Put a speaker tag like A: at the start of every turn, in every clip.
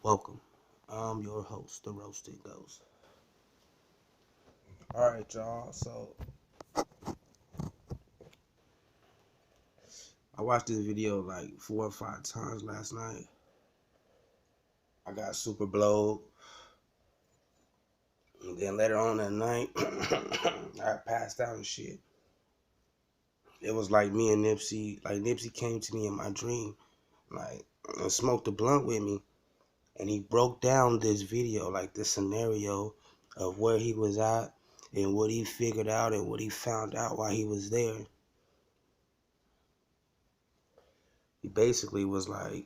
A: Welcome. I'm your host, the Roasted Ghost. Alright, y'all. So, I watched this video like 4 or 5 times last night. I got super blowed. And then later on that night, I passed out and shit. It was like me and Nipsey. Like, Nipsey came to me in my dream, like, and smoked a blunt with me. And he broke down this video, like this scenario of where he was at and what he figured out and what he found out while he was there. He basically was like,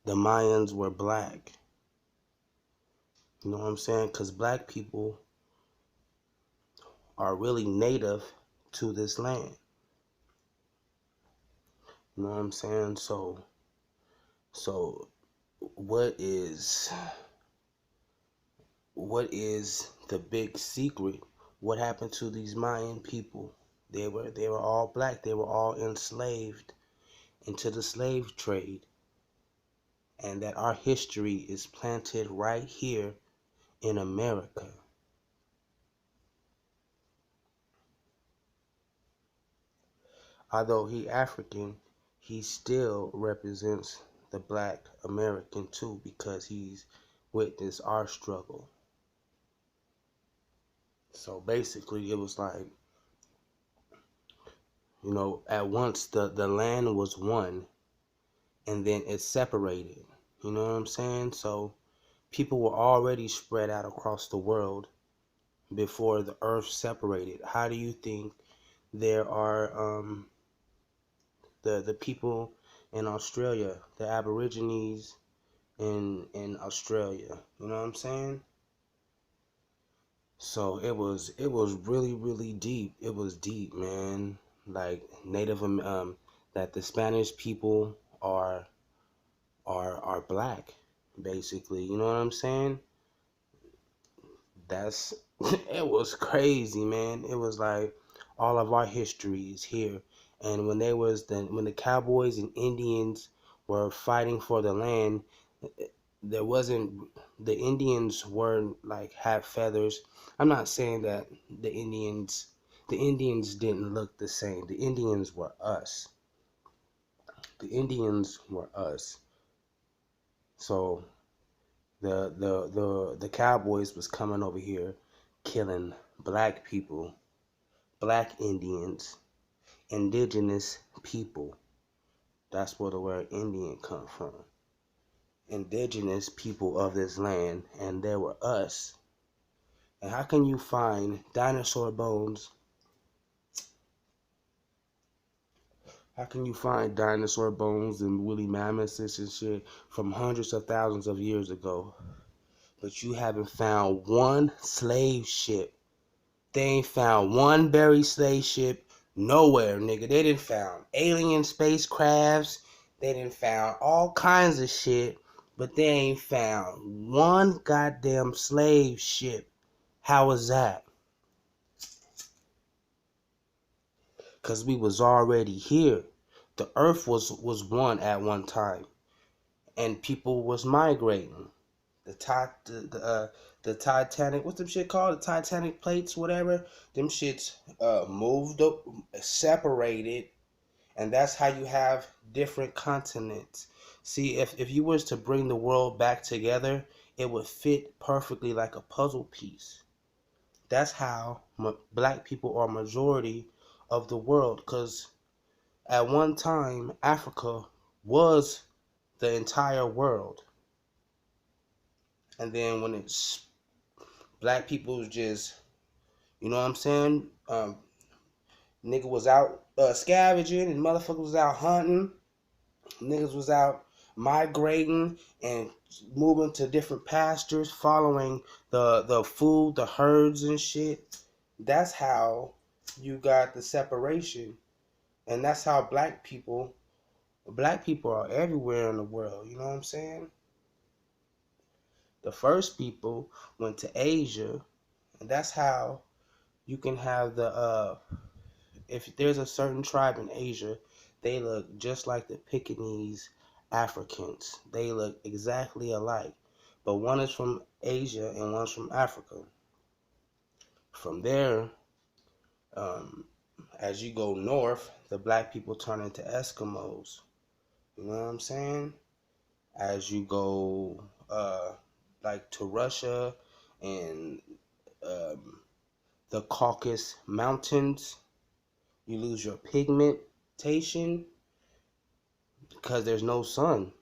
A: the Mayans were black. You know what I'm saying? Because black people are really native to this land. You know what I'm saying? So what is the big secret? What happened to these Mayan people? They were all black. They were all enslaved into the slave trade. And that our history is planted right here in America. Although he African, he still represents the black American too, because he's witnessed our struggle. So basically it was like, you know, at once the land was one and then it separated. You know what I'm saying? So people were already spread out across the world before the earth separated. How do you think there are the people in Australia, the Aborigines in Australia? You know what I'm saying? So it was really deep. It was deep, man. Like that the Spanish people are black, basically. You know what I'm saying? That's it was crazy, man. It was like all of our history is here. And when the Cowboys and Indians were fighting for the land, there wasn't the Indians weren't like had feathers. I'm not saying that the Indians didn't look the same. The Indians were us. The Indians were us. So the Cowboys was coming over here killing black people, black Indians, indigenous people. That's where the word Indian come from. Indigenous people of this land, and there were us. And how can you find dinosaur bones? How can you find dinosaur bones and woolly mammoths and shit from hundreds of thousands of years ago? But you haven't found one slave ship. They ain't found one buried slave ship nowhere, nigga. They didn't found alien spacecrafts. They didn't found all kinds of shit. But they ain't found one goddamn slave ship. How was that? Because we was already here. The earth was one at one time. And people was migrating. The Titanic, what's them shit called? The Titanic plates, whatever. Them shits moved up, separated, and that's how you have different continents. See, if you was to bring the world back together, it would fit perfectly like a puzzle piece. That's how black people are majority of the world, because at one time Africa was the entire world. And then when it's black people was just, you know what I'm saying? Nigga was out scavenging and motherfuckers was out hunting. Niggas was out migrating and moving to different pastures, following the food, the herds and shit. That's how you got the separation. And that's how black people are everywhere in the world, you know what I'm saying? The first people went to Asia, and that's how you can have if there's a certain tribe in Asia, they look just like the Pekingese Africans. They look exactly alike. But one is from Asia and one's from Africa. From there, as you go north, the black people turn into Eskimos. You know what I'm saying? As you go like to Russia and the Caucasus Mountains, you lose your pigmentation because there's no sun.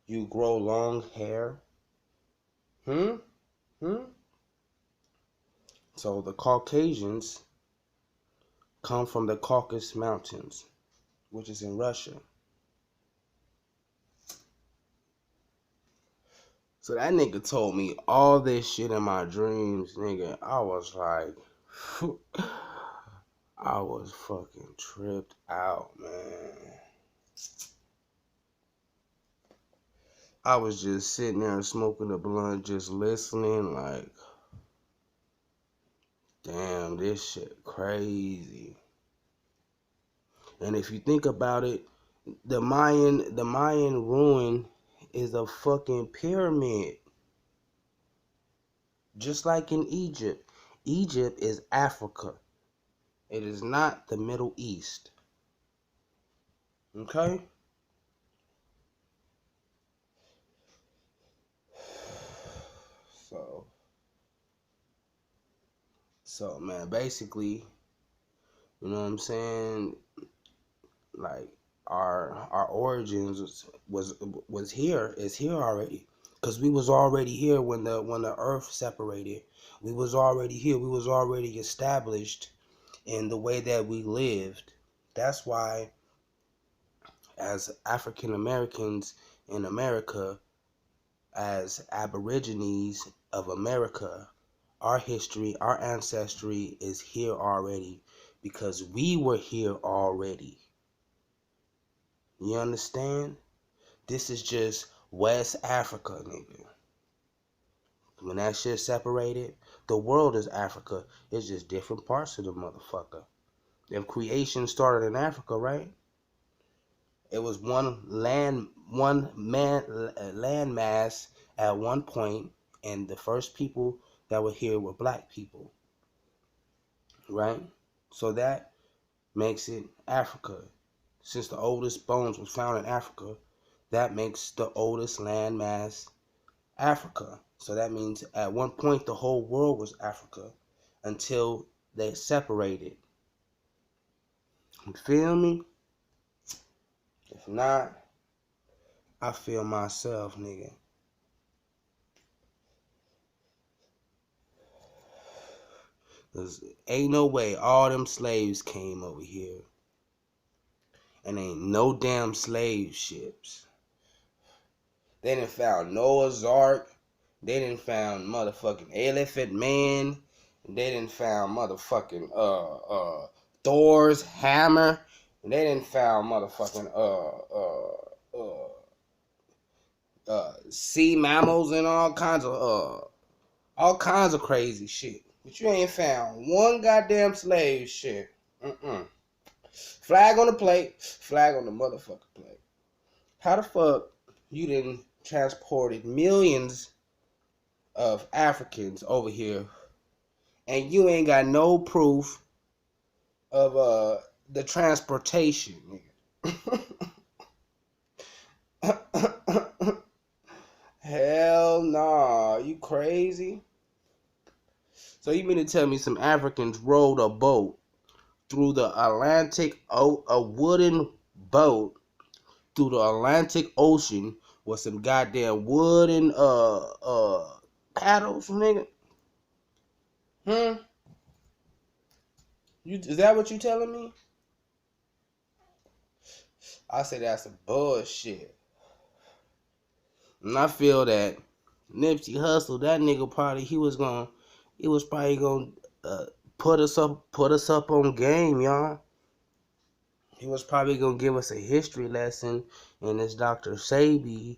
A: You grow long hair. So the Caucasians come from the Caucasus Mountains, which is in Russia. So that nigga told me all this shit in my dreams, nigga. I was like, I was fucking tripped out, man. I was just sitting there smoking a blunt, just listening, like, damn, this shit crazy. And if you think about it, the Mayan ruin is a fucking pyramid. Just like in Egypt. Egypt is Africa. It is not the Middle East. Okay? So man, basically, you know what I'm saying? Like our origins was here, is here already. Cause we was already here when the earth separated. We was already here. We was already established in the way that we lived. That's why as African Americans in America, as Aborigines of America, our history, our ancestry is here already because we were here already. You understand? This is just West Africa, nigga. When that shit separated, the world is Africa. It's just different parts of the motherfucker. If creation started in Africa, right? It was one landmass at one point, and the first people that were here were black people, right? So that makes it Africa. Since the oldest bones was found in Africa, that makes the oldest landmass Africa. So that means at one point the whole world was Africa until they separated. You feel me? If not, I feel myself, nigga. Cause ain't no way all them slaves came over here. And ain't no damn slave ships. They done found Noah's Ark. They done found motherfucking Elephant Man. They done found motherfucking Thor's hammer. And they done found motherfucking sea mammals and all kinds of crazy shit. But you ain't found one goddamn slave ship. Flag on the plate. Flag on the motherfucking plate. How the fuck you done transported millions of Africans over here and you ain't got no proof of the transportation, nigga? Hell nah, you crazy? So you mean to tell me some Africans rowed a boat through the Atlantic, a wooden boat through the Atlantic Ocean with some goddamn wooden paddles, nigga? Is that what you telling me? I say that's some bullshit. And I feel that Nipsey Hussle, that nigga probably he was probably gonna put us up on game, y'all. He was probably gonna give us a history lesson in this Dr. Sabi